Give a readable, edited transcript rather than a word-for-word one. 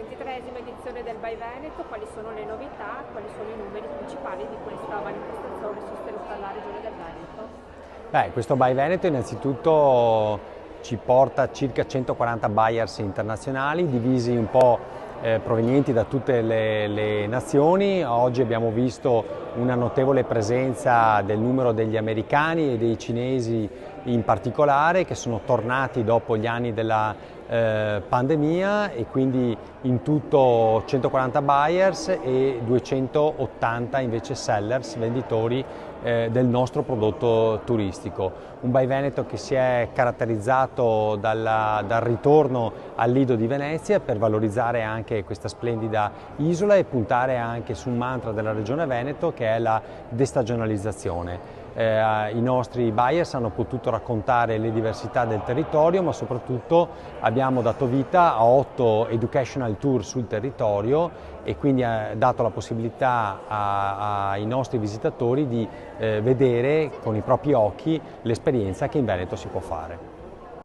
23esima edizione del By Veneto, quali sono le novità, quali sono i numeri principali di questa manifestazione sostenuta dalla Regione del Veneto? Questo By Veneto innanzitutto ci porta a circa 140 buyers internazionali, divisi un po' provenienti da tutte le nazioni. Oggi abbiamo visto una notevole presenza del numero degli americani e dei cinesi in particolare, che sono tornati dopo gli anni della pandemia, e quindi in tutto 140 buyers e 280 invece sellers, venditori del nostro prodotto turistico. Un By Veneto che si è caratterizzato dal ritorno al Lido di Venezia per valorizzare anche questa splendida isola e puntare anche su un mantra della Regione Veneto, che è la destagionalizzazione. I nostri buyers hanno potuto raccontare le diversità del territorio, ma soprattutto abbiamo dato vita a 8 educational tour sul territorio, e quindi ha dato la possibilità ai nostri visitatori di vedere con i propri occhi l'esperienza che in Veneto si può fare.